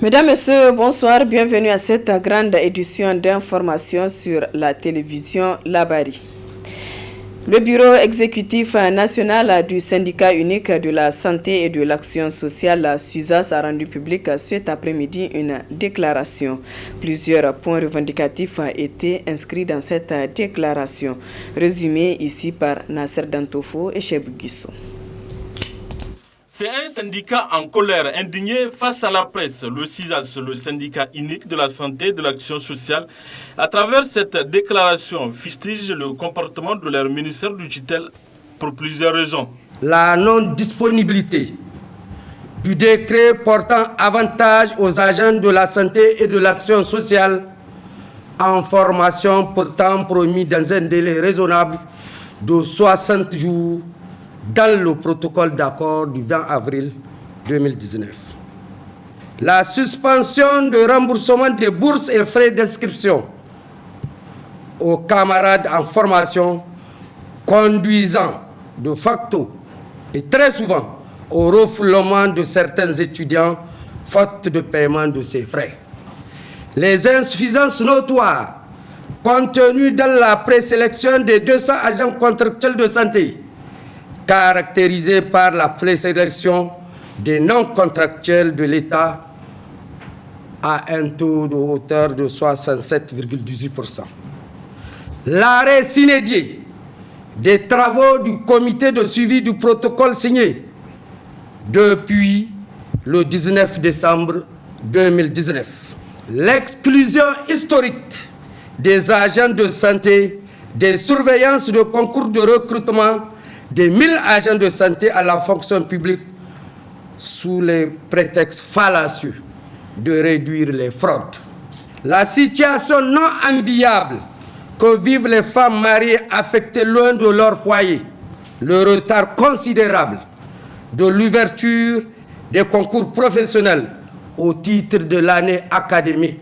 Mesdames, Messieurs, bonsoir. Bienvenue à cette grande édition d'information sur la télévision Labari. Le bureau exécutif national du syndicat unique de la santé et de l'action sociale SUSAS a rendu public cet après-midi une déclaration. Plusieurs points revendicatifs ont été inscrits dans cette déclaration. Résumé ici par Nasser Dantofo et Cheb Guisso. C'est un syndicat en colère, indigné face à la presse, le SUSAS, le syndicat unique de la santé et de l'action sociale. À travers cette déclaration, fustige le comportement de leur ministère du tutelle pour plusieurs raisons. La non-disponibilité du décret portant avantage aux agents de la santé et de l'action sociale en formation pourtant promis dans un délai raisonnable de 60 jours dans le protocole d'accord du 20 avril 2019. La suspension de remboursement des bourses et frais d'inscription aux camarades en formation, conduisant de facto et très souvent au refoulement de certains étudiants faute de paiement de ces frais. Les insuffisances notoires contenues dans la présélection des 200 agents contractuels de santé, caractérisée par la présélection des non-contractuels de l'État à un taux de hauteur de 67,18%. L'arrêt sine-die des travaux du comité de suivi du protocole signé depuis le 19 décembre 2019. L'exclusion historique des agents de santé, des surveillances de concours de recrutement des 1000 agents de santé à la fonction publique sous les prétextes fallacieux de réduire les fraudes. La situation non enviable que vivent les femmes mariées affectées loin de leur foyer, le retard considérable de l'ouverture des concours professionnels au titre de l'année académique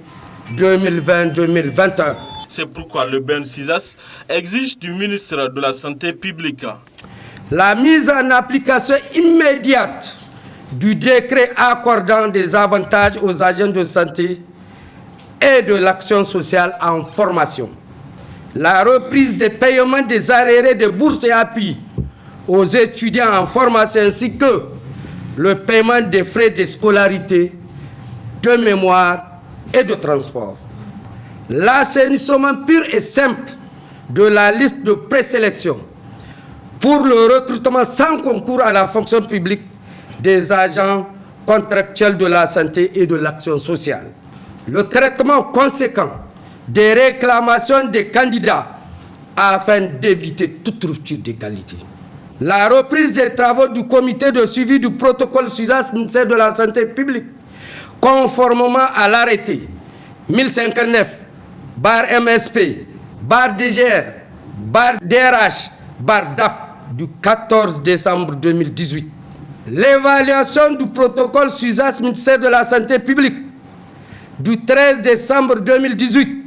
2020-2021. C'est pourquoi le BEN SUSAS exige du ministre de la Santé publique la mise en application immédiate du décret accordant des avantages aux agents de santé et de l'action sociale en formation, la reprise des paiements des arriérés de bourses et appuis aux étudiants en formation ainsi que le paiement des frais de scolarité, de mémoire et de transport. L'assainissement pur et simple de la liste de présélection pour le recrutement sans concours à la fonction publique des agents contractuels de la santé et de l'action sociale. Le traitement conséquent des réclamations des candidats afin d'éviter toute rupture d'égalité. La reprise des travaux du comité de suivi du protocole SUSAS ministère de la Santé publique, conformément à l'arrêté 1059/MSP, DGR, DRH, DAP du 14 décembre 2018. L'évaluation du protocole SUSAS ministère de la Santé publique du 13 décembre 2018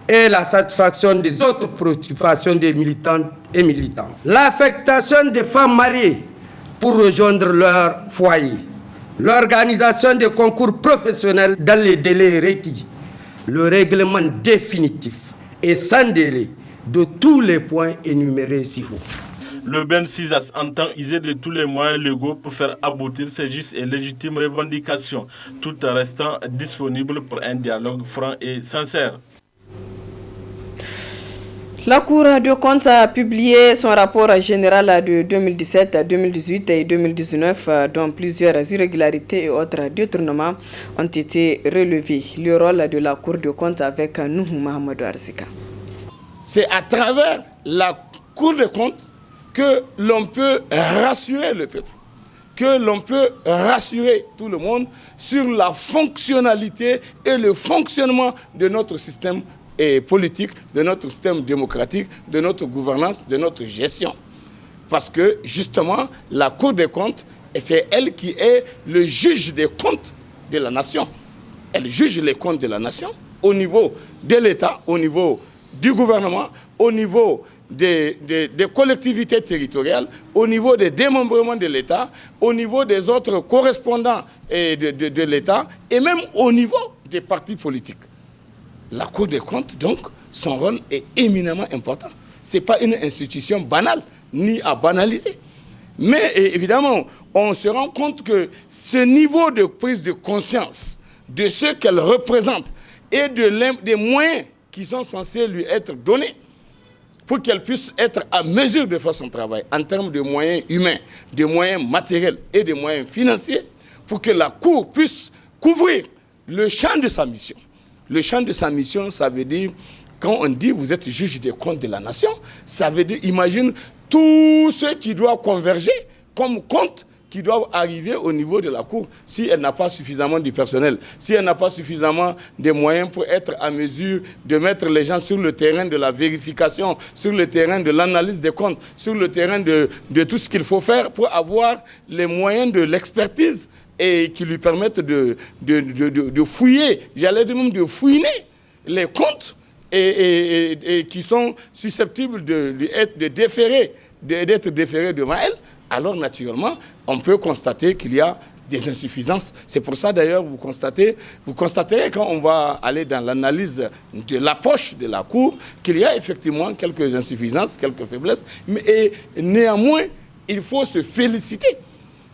et la satisfaction des autres préoccupations des militantes et militants. L'affectation des femmes mariées pour rejoindre leur foyer. L'organisation des concours professionnels dans les délais requis. Le règlement définitif et sans délai de tous les points énumérés ci-haut. Le BEN SUSAS entend user de tous les moyens légaux pour faire aboutir ces justes et légitimes revendications, tout en restant disponible pour un dialogue franc et sincère. La Cour de comptes a publié son rapport général de 2017, 2018 et 2019, dont plusieurs irrégularités et autres détournements ont été relevés. Le rôle de la Cour de comptes avec Nuhu Mahamadou Arzika. C'est à travers la Cour de comptes que l'on peut rassurer le peuple, que l'on peut rassurer tout le monde sur la fonctionnalité et le fonctionnement de notre système politique, de notre système démocratique, de notre gouvernance, de notre gestion. Parce que justement, la Cour des comptes, c'est elle qui est le juge des comptes de la nation. Elle juge les comptes de la nation au niveau de l'État, au niveau du gouvernement, au niveau des collectivités territoriales, au niveau des démembrements de l'État, au niveau des autres correspondants de l'État et même au niveau des partis politiques. La Cour des comptes, donc, son rôle est éminemment important. Ce n'est pas une institution banale, ni à banaliser. Mais évidemment, on se rend compte que ce niveau de prise de conscience de ce qu'elle représente et des moyens qui sont censés lui être donnés pour qu'elle puisse être à mesure de faire son travail en termes de moyens humains, de moyens matériels et de moyens financiers, pour que la Cour puisse couvrir le champ de sa mission. Le champ de sa mission, ça veut dire, quand on dit vous êtes juge des comptes de la nation, ça veut dire, imagine tout ce qui doit converger comme compte qui doivent arriver au niveau de la Cour si elle n'a pas suffisamment de personnel, si elle n'a pas suffisamment de moyens pour être à mesure de mettre les gens sur le terrain de la vérification, sur le terrain de l'analyse des comptes, sur le terrain de tout ce qu'il faut faire pour avoir les moyens de l'expertise et qui lui permettent de fouiller, j'allais dire même de fouiner les comptes et qui sont susceptibles d'être déférés devant elle. Alors naturellement, on peut constater qu'il y a des insuffisances. C'est pour ça d'ailleurs, vous constaterez quand on va aller dans l'analyse de l'approche de la Cour, qu'il y a effectivement quelques insuffisances, quelques faiblesses, mais néanmoins, il faut se féliciter.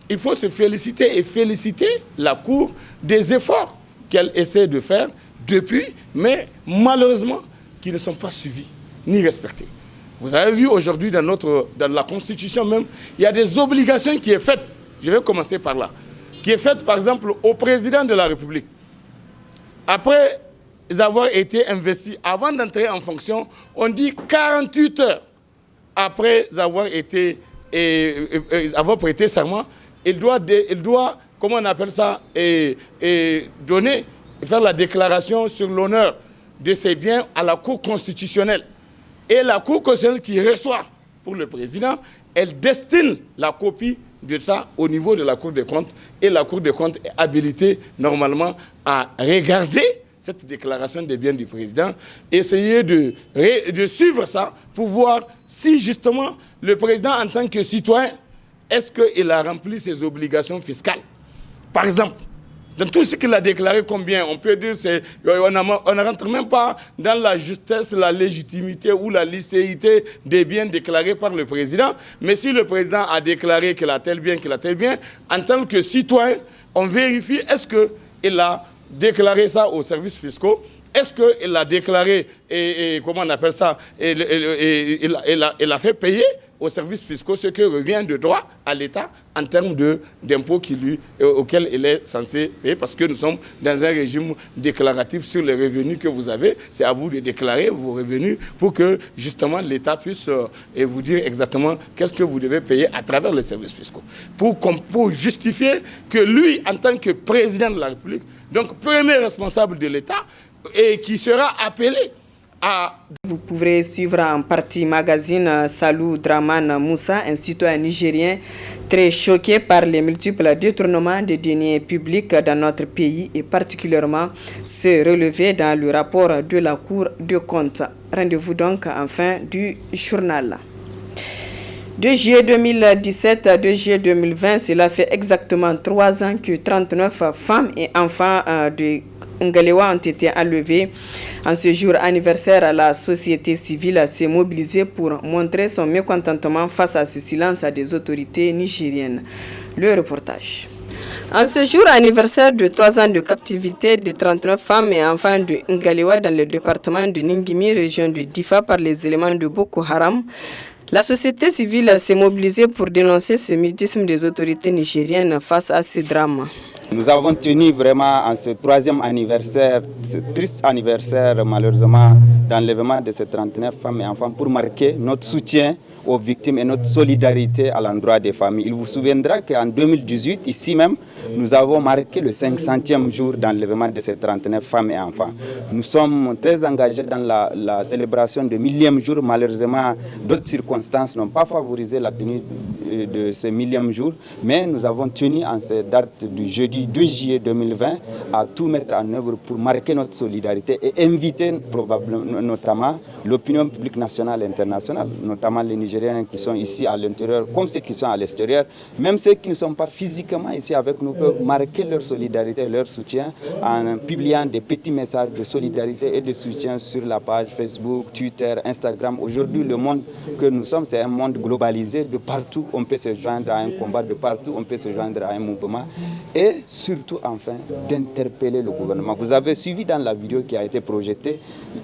Il faut se féliciter et féliciter la Cour des efforts qu'elle essaie de faire depuis, mais malheureusement, qui ne sont pas suivis ni respectés. Vous avez vu aujourd'hui dans la Constitution même, il y a des obligations qui sont faites. Je vais commencer par là. Qui est faite par exemple au président de la République. Après avoir été investi, avant d'entrer en fonction, on dit 48 heures après avoir prêté serment, il doit, comment on appelle ça, faire la déclaration sur l'honneur de ses biens à la Cour constitutionnelle. Et la Cour constitutionnelle qui reçoit pour le président, elle destine la copie de ça au niveau de la Cour des comptes. Et la Cour des comptes est habilitée normalement à regarder cette déclaration des biens du président, essayer de suivre ça pour voir si justement le président en tant que citoyen, est-ce qu'il a rempli ses obligations fiscales. Par exemple, dans tout ce qu'il a déclaré, combien on peut dire, on ne rentre même pas dans la justesse, la légitimité ou la licéité des biens déclarés par le président. Mais si le président a déclaré qu'il a tel bien, en tant que citoyen, on vérifie est-ce qu'il a déclaré ça aux services fiscaux. Est-ce qu'il a déclaré, comment on appelle ça, il a fait payer aux services fiscaux ce qui revient de droit à l'État en termes d'impôts auxquels il est censé payer, parce que nous sommes dans un régime déclaratif sur les revenus que vous avez. C'est à vous de déclarer vos revenus pour que justement l'État puisse vous dire exactement qu'est-ce que vous devez payer à travers les services fiscaux. Pour justifier que lui, en tant que président de la République, donc premier responsable de l'État, et qui sera appelé à... Vous pourrez suivre en partie magazine Salou Draman Moussa, un citoyen nigérien très choqué par les multiples détournements des deniers publics dans notre pays et particulièrement ceux relevés dans le rapport de la Cour de comptes. Rendez-vous donc en fin du journal. De juillet 2017 à 2 juillet 2020, cela fait exactement 3 ans que 39 femmes et enfants de Ngalewa ont été enlevés. En ce jour anniversaire, la société civile s'est mobilisée pour montrer son mécontentement face à ce silence des autorités nigériennes. Le reportage. En ce jour anniversaire de 3 ans de captivité de 39 femmes et enfants de Ngalewa dans le département de Ningimi, région de Difa, par les éléments de Boko Haram, la société civile s'est mobilisée pour dénoncer ce mutisme des autorités nigériennes face à ce drame. Nous avons tenu vraiment en ce 3e anniversaire, ce triste anniversaire malheureusement d'enlèvement de ces 39 femmes et enfants pour marquer notre soutien aux victimes et notre solidarité à l'endroit des familles. Il vous souviendra qu'en 2018, ici même, nous avons marqué le 500e jour d'enlèvement de ces 39 femmes et enfants. Nous sommes très engagés dans la célébration du 1000e jour. Malheureusement, d'autres circonstances n'ont pas favorisé la tenue de ce millième jour, mais nous avons tenu en cette date du jeudi 2 juillet 2020 à tout mettre en œuvre pour marquer notre solidarité et inviter probablement notamment l'opinion publique nationale et internationale, notamment les Nigériens qui sont ici à l'intérieur comme ceux qui sont à l'extérieur, même ceux qui ne sont pas physiquement ici avec nous peuvent marquer leur solidarité et leur soutien en publiant des petits messages de solidarité et de soutien sur la page Facebook, Twitter, Instagram. Aujourd'hui, le monde que nous sommes, c'est un monde globalisé. De partout, on peut se joindre à un combat, de partout, on peut se joindre à un mouvement. Et surtout, enfin, d'interpeller le gouvernement. Vous avez suivi dans la vidéo qui a été projetée,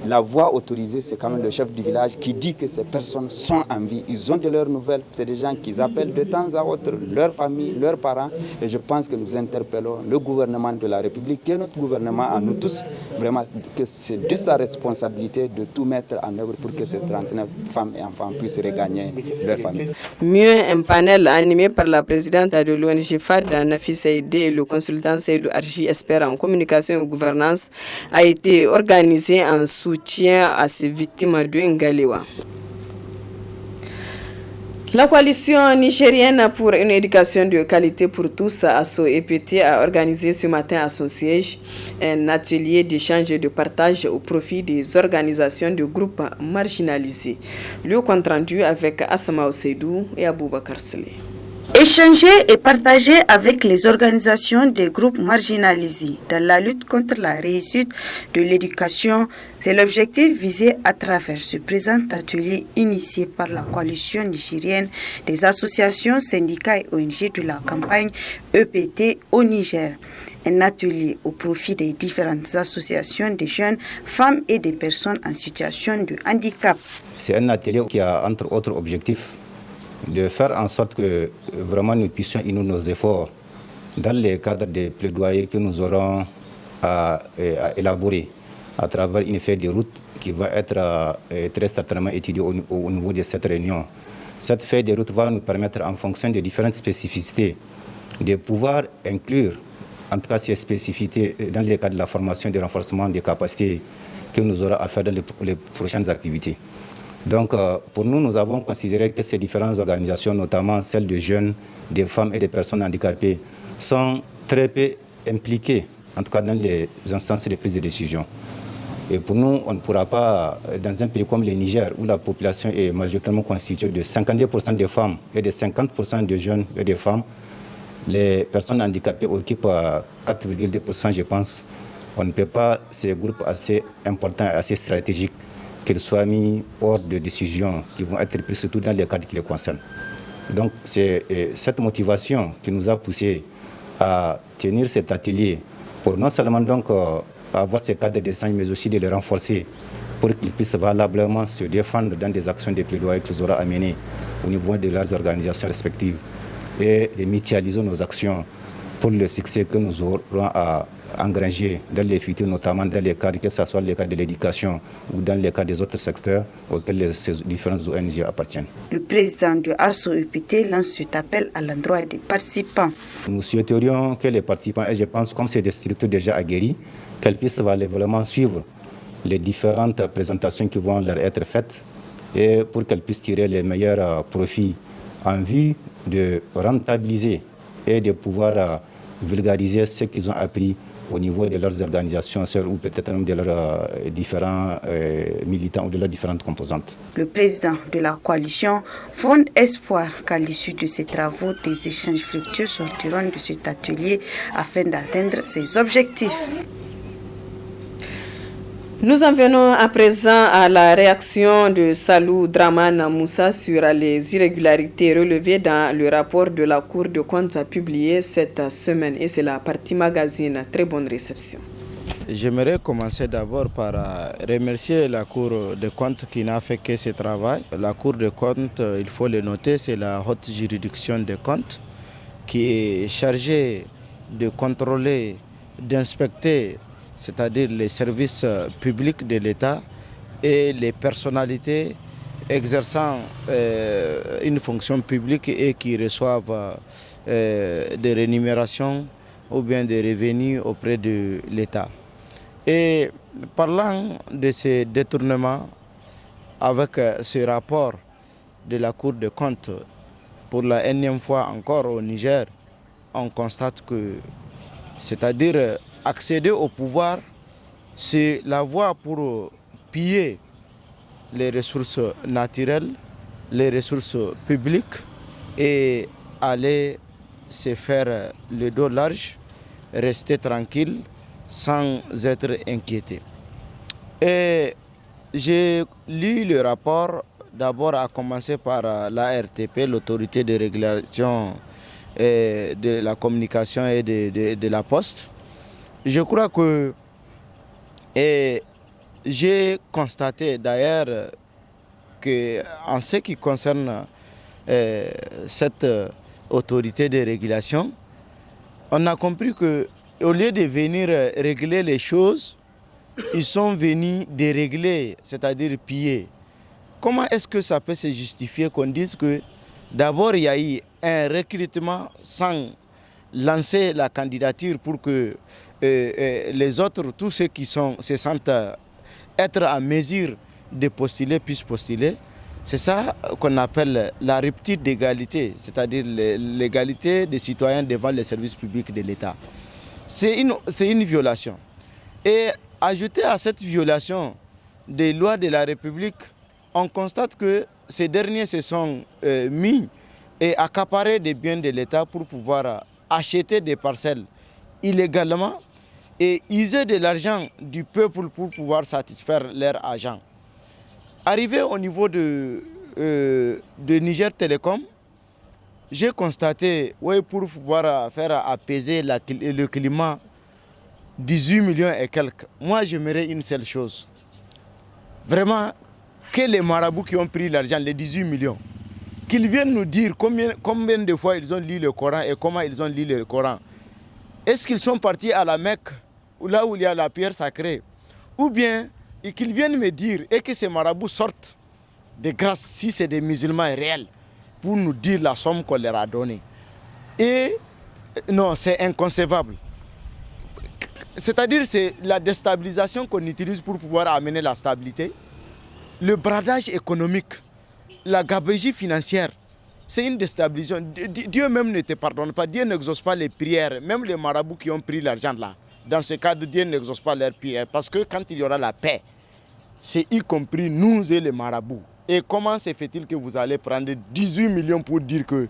la voix autorisée, c'est quand même le chef du village qui dit que ces personnes sont en vie. Ils ont de leurs nouvelles. C'est des gens qu'ils appellent de temps à autre, leur famille, leurs parents. Et je pense que nous interpellons le gouvernement de la République, qui est notre gouvernement à nous tous, vraiment que c'est de sa responsabilité de tout mettre en œuvre pour que ces 39 femmes et enfants puissent regagner leur famille. Mieux, un panel animé par la présidente de l'ONG FAD, Nafi Saïdé, et le consultant Seydou Arji, expert en communication et gouvernance, a été organisé en soutien à ces victimes de Ngalewa. La coalition nigérienne pour une éducation de qualité pour tous, ASSO-EPT, a organisé ce matin à son siège un atelier d'échange et de partage au profit des organisations de groupes marginalisés. Le compte rendu avec Asma Seydou et Aboubakar Saleh. Échanger et partager avec les organisations des groupes marginalisés dans la lutte contre la réussite de l'éducation, c'est l'objectif visé à travers ce présent atelier initié par la coalition nigérienne des associations, syndicats et ONG de la campagne EPT au Niger. Un atelier au profit des différentes associations des jeunes, femmes et des personnes en situation de handicap. C'est un atelier qui a entre autres objectifs de faire en sorte que vraiment nous puissions unir nos efforts dans le cadre des plaidoyers que nous aurons à élaborer à travers une feuille de route qui va être très certainement étudiée au niveau de cette réunion. Cette feuille de route va nous permettre, en fonction des différentes spécificités, de pouvoir inclure en tout cas ces spécificités dans le cadre de la formation et du renforcement des capacités que nous aurons à faire dans les prochaines activités. Donc, pour nous, nous avons considéré que ces différentes organisations, notamment celles de jeunes, des femmes et des personnes handicapées, sont très peu impliquées, en tout cas dans les instances de prise de décision. Et pour nous, on ne pourra pas, dans un pays comme le Niger, où la population est majoritairement constituée de 52% de femmes et de 50% de jeunes et de femmes, les personnes handicapées occupent 4,2%, je pense. On ne peut pas, ces groupes assez importants et assez stratégiques, qu'ils soient mis hors de décisions qui vont être prises surtout dans les cadres qui les concernent. Donc c'est cette motivation qui nous a poussé à tenir cet atelier pour non seulement donc avoir ces cadres d'échange mais aussi de les renforcer pour qu'ils puissent valablement se défendre dans des actions de plaidoyer qu'ils auront à mener au niveau de leurs organisations respectives et de mutualiser nos actions pour le succès que nous aurons à engranger dans les futurs, notamment dans les cadres, que ce soit les cadres de l'éducation ou dans les cadres des autres secteurs auxquels ces différentes ONG appartiennent. Le président de ASSO-EPT lance cet appel à l'endroit des participants. Nous souhaiterions que les participants, et je pense comme c'est des structures déjà aguerries, qu'elles puissent vraiment suivre les différentes présentations qui vont leur être faites et pour qu'elles puissent tirer les meilleurs profits en vue de rentabiliser et de pouvoir vulgariser ce qu'ils ont appris au niveau de leurs organisations ou peut-être même de leurs différents militants ou de leurs différentes composantes. Le président de la coalition fonde espoir qu'à l'issue de ces travaux, des échanges fructueux sortiront de cet atelier afin d'atteindre ses objectifs. Nous en venons à présent à la réaction de Salou Draman Moussa sur les irrégularités relevées dans le rapport de la Cour de comptes publié cette semaine. Et c'est la partie magazine. Très bonne réception. J'aimerais commencer d'abord par remercier la Cour de comptes qui n'a fait que ce travail. La Cour de comptes, il faut le noter, c'est la haute juridiction des comptes qui est chargée de contrôler, d'inspecter, c'est-à-dire les services publics de l'État et les personnalités exerçant une fonction publique et qui reçoivent des rémunérations ou bien des revenus auprès de l'État. Et parlant de ces détournements, avec ce rapport de la Cour des comptes pour la énième fois encore au Niger, on constate que, c'est-à-dire accéder au pouvoir, c'est la voie pour piller les ressources naturelles, les ressources publiques et aller se faire le dos large, rester tranquille sans être inquiété. Et j'ai lu le rapport, d'abord à commencer par l'ARTP, l'autorité de régulation de la communication et de la poste. Je crois que j'ai constaté d'ailleurs qu'en ce qui concerne cette autorité de régulation, on a compris qu'au lieu de venir régler les choses, ils sont venus dérégler, c'est-à-dire piller. Comment est-ce que ça peut se justifier qu'on dise que d'abord il y a eu un recrutement sans lancer la candidature pour que les autres, tous ceux qui se sentent être en mesure de postuler puissent postuler? C'est ça qu'on appelle la rupture d'égalité, c'est-à-dire l'égalité des citoyens devant les services publics de l'État. C'est une violation. Et ajouté à cette violation des lois de la République, on constate que ces derniers se sont mis et accaparés des biens de l'État pour pouvoir acheter des parcelles illégalement et user de l'argent du peuple pour pouvoir satisfaire leurs agents. Arrivé au niveau de Niger Télécom, j'ai constaté, oui, pour pouvoir faire apaiser le climat, 18 millions et quelques. Moi, j'aimerais une seule chose. Vraiment, que les marabouts qui ont pris l'argent, les 18 millions, qu'ils viennent nous dire combien de fois ils ont lu le Coran et comment ils ont lu le Coran. Est-ce qu'ils sont partis à la Mecque, là où il y a la pierre sacrée? Ou bien qu'ils viennent me dire et que ces marabouts sortent de grâce, si c'est des musulmans réels, pour nous dire la somme qu'on leur a donnée. Et non, c'est inconcevable. C'est-à-dire c'est la déstabilisation qu'on utilise pour pouvoir amener la stabilité, le bradage économique, la gabegie financière. C'est une déstabilisation. Dieu même ne te pardonne pas. Dieu n'exauce pas les prières. Même les marabouts qui ont pris l'argent là. Dans ce cadre, Dieu n'exauce pas leurs prières. Parce que quand il y aura la paix, c'est y compris nous et les marabouts. Et comment se fait-il que vous allez prendre 18 millions pour dire que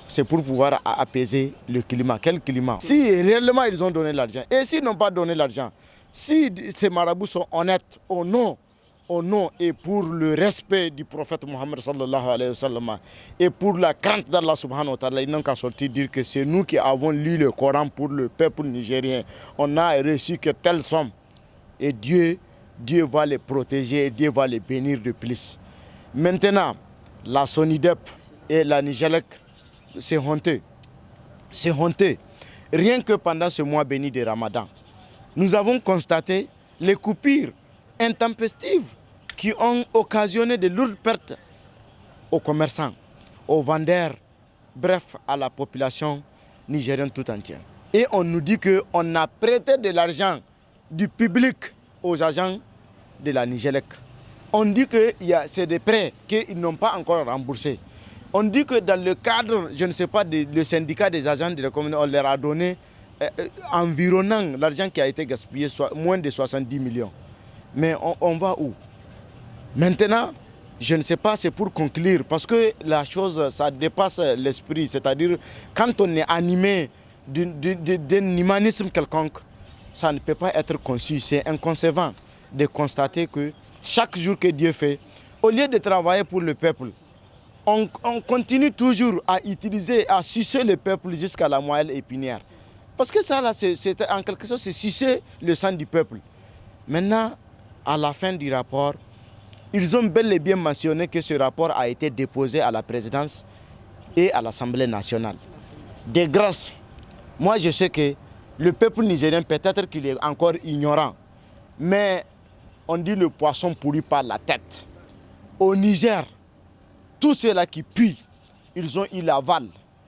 c'est pour pouvoir apaiser le climat? Quel climat? Si réellement ils ont donné l'argent, et s'ils n'ont pas donné l'argent, si ces marabouts sont honnêtes au nom et pour le respect du prophète Mohammed sallallahu alayhi wa sallam et pour la crainte d'Allah subhanahu wa ta'ala, ils n'ont qu'à sortir dire que c'est nous qui avons lu le Coran pour le peuple nigérien. On a reçu que telle somme. Et Dieu va les protéger et Dieu va les bénir de plus. Maintenant, la Sonidep et la Nigelec, c'est honteux. C'est honteux. Rien que pendant ce mois béni de Ramadan, nous avons constaté les coupures intempestives qui ont occasionné de lourdes pertes aux commerçants, aux vendeurs, bref, à la population nigérienne tout entière. Et on nous dit qu'on a prêté de l'argent du public aux agents de la Nigelec. On dit que c'est des prêts qu'ils n'ont pas encore remboursés. On dit que dans le cadre, je ne sais pas, le syndicat des agents de la communauté, on leur a donné environnant l'argent qui a été gaspillé, moins de 70 millions. Mais on va où? Maintenant, je ne sais pas, c'est pour conclure, parce que la chose, ça dépasse l'esprit. C'est-à-dire, quand on est animé d'un humanisme quelconque, ça ne peut pas être conçu. C'est inconcevant de constater que chaque jour que Dieu fait, au lieu de travailler pour le peuple, on continue toujours à utiliser, à sucer le peuple jusqu'à la moelle épinière. Parce que ça, là, c'est en quelque sorte, c'est sucer le sang du peuple. Maintenant, à la fin du rapport, ils ont bel et bien mentionné que ce rapport a été déposé à la présidence et à l'Assemblée nationale. De grâce, moi je sais que le peuple nigérien, peut-être qu'il est encore ignorant, mais on dit le poisson pourrit par la tête. Au Niger, tous ceux-là qui puent, ils ont eu l'aval,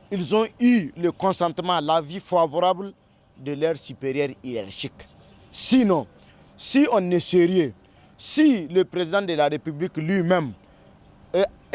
ils ont eu le consentement, l'avis favorable de leurs supérieurs hiérarchiques. Sinon, si on est sérieux, si le président de la République lui-même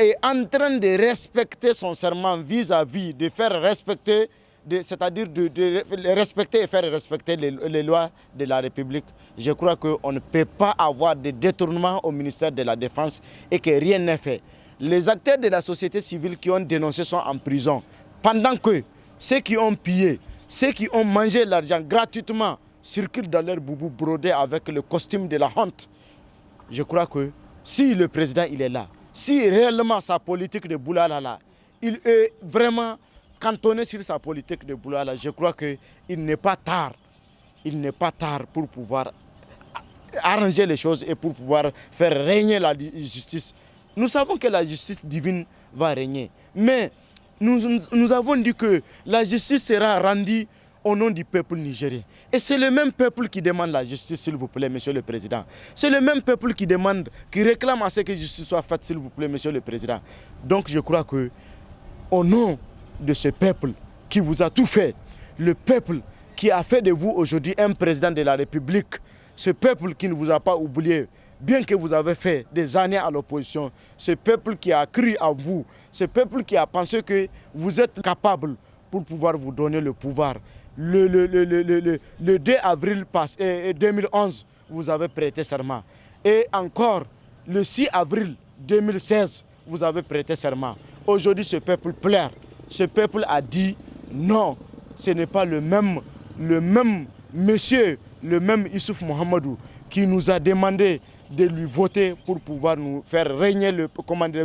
est en train de respecter son serment vis-à-vis de faire respecter, c'est-à-dire de respecter et faire respecter les lois de la République, je crois qu'on ne peut pas avoir de détournement au ministère de la Défense et que rien n'est fait. Les acteurs de la société civile qui ont dénoncé sont en prison, pendant que ceux qui ont pillé, ceux qui ont mangé l'argent gratuitement circulent dans leur boubou brodé avec le costume de la honte. Je crois que si le président il est là, si réellement sa politique de Boulala là, il est vraiment cantonné sur sa politique de Boulala, je crois qu'il n'est pas tard. Il n'est pas tard pour pouvoir arranger les choses et pour pouvoir faire régner la justice. Nous savons que la justice divine va régner, mais nous avons dit que la justice sera rendue au nom du peuple nigérien. Et c'est le même peuple qui demande la justice, s'il vous plaît, monsieur le président. C'est le même peuple qui demande, qui réclame à ce que justice soit faite, s'il vous plaît, monsieur le président. Donc je crois que, au nom de ce peuple qui vous a tout fait, le peuple qui a fait de vous aujourd'hui un président de la République, ce peuple qui ne vous a pas oublié, bien que vous avez fait des années à l'opposition, ce peuple qui a cru en vous, ce peuple qui a pensé que vous êtes capable pour pouvoir vous donner le pouvoir. Le 2 avril 2011, vous avez prêté serment. Et encore, le 6 avril 2016, vous avez prêté serment. Aujourd'hui, ce peuple pleure. Ce peuple a dit non, ce n'est pas le même monsieur, le même Issouf Mohamedou qui nous a demandé de lui voter pour pouvoir nous faire régner,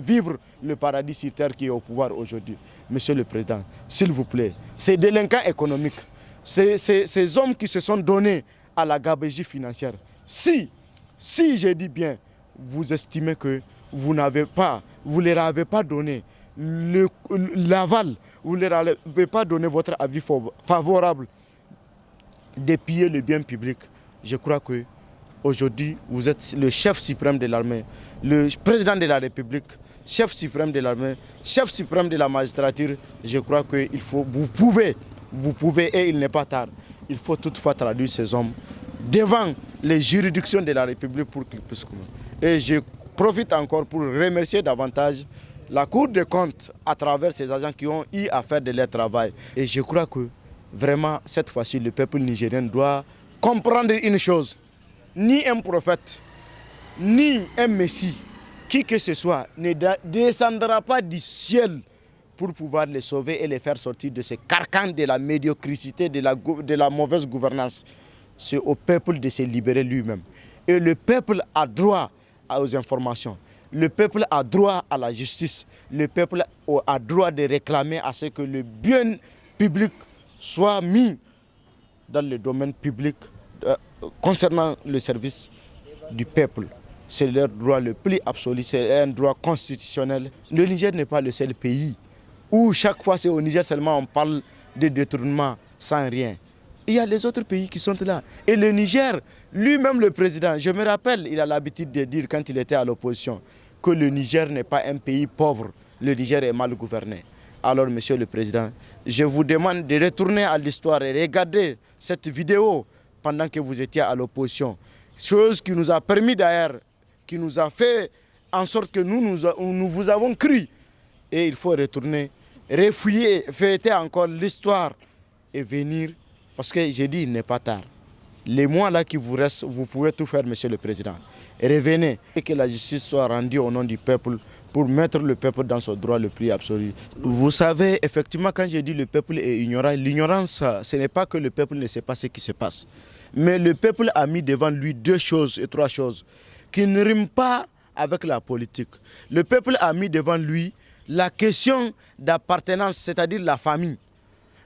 vivre le paradis sur terre qui est au pouvoir aujourd'hui. Monsieur le Président, s'il vous plaît, ces délinquants économiques, ces hommes qui se sont donnés à la gabegie financière, si je dis bien, vous estimez que vous ne leur avez pas donné l'aval, vous ne leur avez pas donné votre avis favorable de piller le bien public, je crois que aujourd'hui, vous êtes le chef suprême de l'armée, le président de la République, chef suprême de l'armée, chef suprême de la magistrature. Je crois que vous pouvez et il n'est pas tard. Il faut toutefois traduire ces hommes devant les juridictions de la République pour qu'ils puissent comprendre. Et je profite encore pour remercier davantage la Cour des comptes à travers ces agents qui ont eu à faire de leur travail. Et je crois que vraiment, cette fois-ci, le peuple nigérien doit comprendre une chose. Ni un prophète, ni un messie, qui que ce soit, ne descendra pas du ciel pour pouvoir les sauver et les faire sortir de ce carcan de la médiocrité, de la mauvaise gouvernance. C'est au peuple de se libérer lui-même. Et le peuple a droit aux informations. Le peuple a droit à la justice. Le peuple a droit de réclamer à ce que le bien public soit mis dans le domaine public concernant le service du peuple. C'est leur droit le plus absolu, c'est un droit constitutionnel. Le Niger n'est pas le seul pays où chaque fois c'est au Niger seulement on parle de détournement sans rien. Il y a les autres pays qui sont là. Et le Niger, lui-même le président, je me rappelle, il a l'habitude de dire quand il était à l'opposition que le Niger n'est pas un pays pauvre, le Niger est mal gouverné. Alors, monsieur le président, je vous demande de retourner à l'histoire et regarder cette vidéo pendant que vous étiez à l'opposition. Chose qui nous a permis d'ailleurs, qui nous a fait en sorte que nous vous avons cru. Et il faut retourner, refouiller, fêter encore l'histoire et venir. Parce que j'ai dit, il n'est pas tard. Les mois là qui vous restent, vous pouvez tout faire, monsieur le président. Revenez et que la justice soit rendue au nom du peuple pour mettre le peuple dans son droit le plus absolu. Vous savez, effectivement, quand j'ai dit le peuple est ignorant, l'ignorance, ce n'est pas que le peuple ne sait pas ce qui se passe. Mais le peuple a mis devant lui 2 choses et 3 choses qui ne riment pas avec la politique. Le peuple a mis devant lui la question d'appartenance, c'est-à-dire la famille.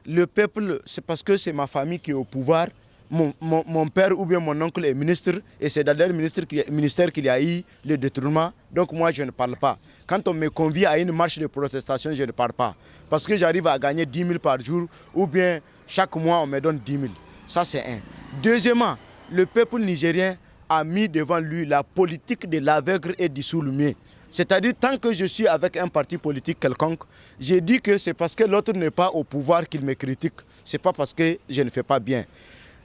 Le peuple, c'est parce que c'est ma famille qui est au pouvoir. Mon père ou bien mon oncle est ministre et c'est dans leur ministère qu'il y a eu le détournement. Donc moi je ne parle pas. Quand on me convie à une marche de protestation, je ne parle pas. Parce que j'arrive à gagner 10 000 par jour ou bien chaque mois on me donne 10 000. Ça c'est un. Deuxièmement, le peuple nigérien a mis devant lui la politique de l'aveugle et du sourd-muet. C'est-à-dire, tant que je suis avec un parti politique quelconque, j'ai dit que c'est parce que l'autre n'est pas au pouvoir qu'il me critique. Ce n'est pas parce que je ne fais pas bien.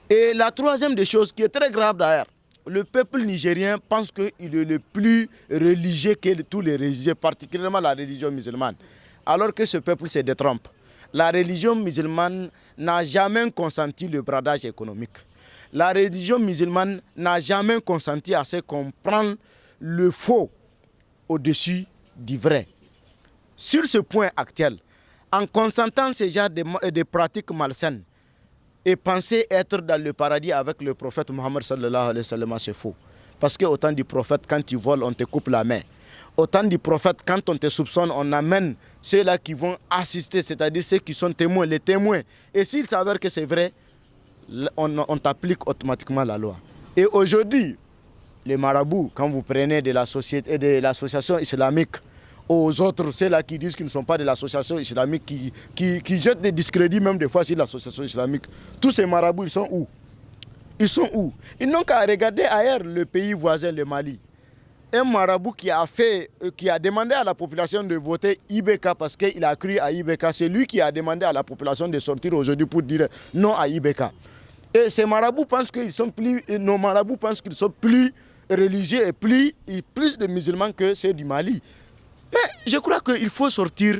Et la troisième des choses qui est très grave d'ailleurs, le peuple nigérien pense qu'il est le plus religieux que tous les religieux, particulièrement la religion musulmane. Alors que ce peuple se détrompe. La religion musulmane n'a jamais consenti le bradage économique. La religion musulmane n'a jamais consenti à ce qu'on prenne le faux au-dessus du vrai. Sur ce point actuel, en consentant ce genre de pratiques malsaines et penser être dans le paradis avec le prophète Mohammed sallallahu alayhi wa sallam, c'est faux. Parce qu'au temps du prophète, quand tu voles, on te coupe la main. Au temps du prophète, quand on te soupçonne, on amène ceux-là qui vont assister, c'est-à-dire ceux qui sont témoins, les témoins. Et s'il s'avère que c'est vrai, on t'applique automatiquement la loi. Et aujourd'hui, les marabouts, quand vous prenez de la société et de l'association islamique aux autres, ceux-là qui disent qu'ils ne sont pas de l'association islamique, qui jettent des discrédits même des fois sur l'association islamique, tous ces marabouts, ils sont où? Ils sont où? Ils n'ont qu'à regarder ailleurs le pays voisin, le Mali. Un marabout qui a demandé à la population de voter IBK parce qu'il a cru à IBK, c'est lui qui a demandé à la population de sortir aujourd'hui pour dire non à IBK. Et ces marabouts pensent qu'ils sont plus, nos marabouts pensent qu'ils sont plus religieux et plus de musulmans que ceux du Mali. Mais je crois qu'il faut sortir.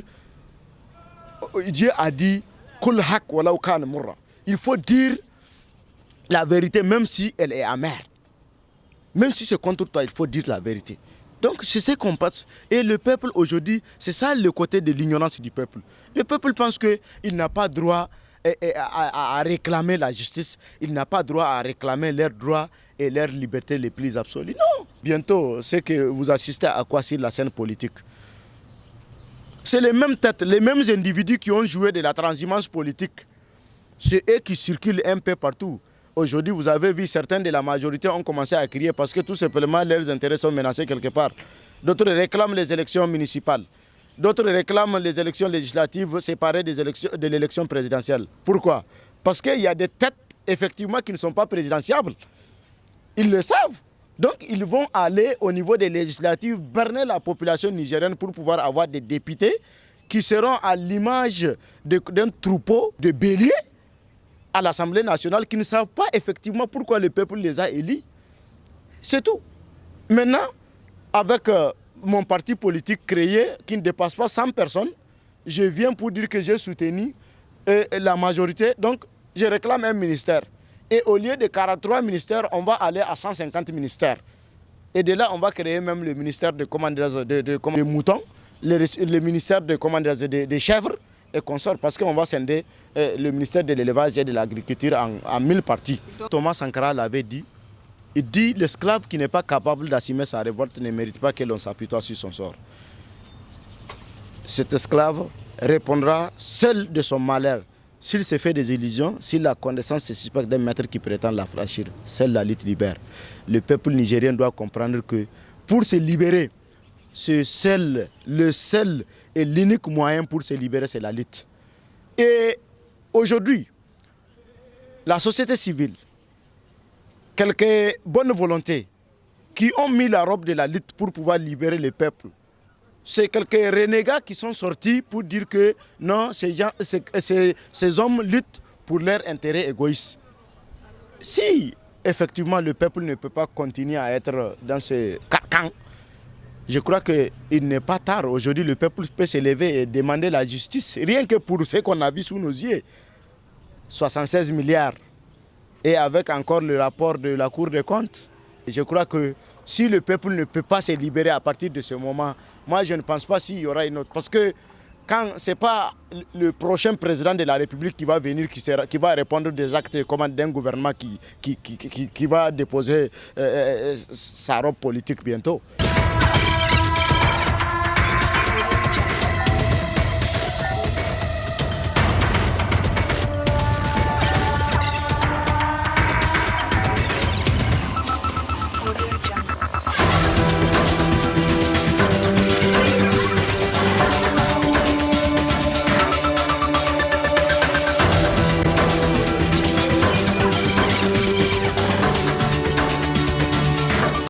Dieu a dit il faut dire la vérité même si elle est amère. Même si c'est contre toi, il faut dire la vérité. Donc c'est ce qu'on passe. Et le peuple aujourd'hui, c'est ça le côté de l'ignorance du peuple. Le peuple pense qu'il n'a pas droit à réclamer la justice, il n'a pas droit à réclamer leurs droits et leurs libertés les plus absolues. Non. Bientôt, c'est que vous assistez à quoi sur la scène politique. C'est les mêmes têtes, les mêmes individus qui ont joué de la transhumance politique. C'est eux qui circulent un peu partout. Aujourd'hui, vous avez vu, certains de la majorité ont commencé à crier parce que tout simplement leurs intérêts sont menacés quelque part. D'autres réclament les élections municipales. D'autres réclament les élections législatives séparées de l'élection présidentielle. Pourquoi? Parce qu'il y a des têtes, effectivement, qui ne sont pas présidentiables. Ils le savent. Donc, ils vont aller au niveau des législatives, berner la population nigérienne pour pouvoir avoir des députés qui seront à l'image d'un troupeau de béliers à l'Assemblée nationale qui ne savent pas effectivement pourquoi le peuple les a élus. C'est tout. Maintenant, avec mon parti politique créé qui ne dépasse pas 100 personnes, je viens pour dire que j'ai soutenu la majorité. Donc, je réclame un ministère. Et au lieu de 43 ministères, on va aller à 150 ministères. Et de là, on va créer même le ministère de moutons, le ministère de chèvres et consorts, parce qu'on va scinder le ministère de l'élevage et de l'agriculture en 1000 parties. Thomas Sankara l'avait dit. Il dit l'esclave qui n'est pas capable d'assumer sa révolte ne mérite pas que l'on s'apitoie sur son sort. Cet esclave répondra seul de son malheur. S'il se fait des illusions, si la connaissance se suspecte d'un maître qui prétend la franchir, seule la lutte libère. Le peuple nigérien doit comprendre que pour se libérer, le seul et l'unique moyen pour se libérer, c'est la lutte. Et aujourd'hui, la société civile, quelques bonnes volontés qui ont mis la robe de la lutte pour pouvoir libérer le peuple, c'est quelques renégats qui sont sortis pour dire que non, ces hommes luttent pour leur intérêt égoïste. Si effectivement le peuple ne peut pas continuer à être dans ce carcan, je crois qu'il n'est pas tard. Aujourd'hui, le peuple peut se lever et demander la justice. Rien que pour ce qu'on a vu sous nos yeux, 76 milliards. Et avec encore le rapport de la Cour des comptes. Je crois que si le peuple ne peut pas se libérer à partir de ce moment, moi je ne pense pas s'il y aura une autre. Parce que quand ce n'est pas le prochain président de la République qui va venir, qui va répondre des actes de commande d'un gouvernement qui va déposer sa robe politique bientôt.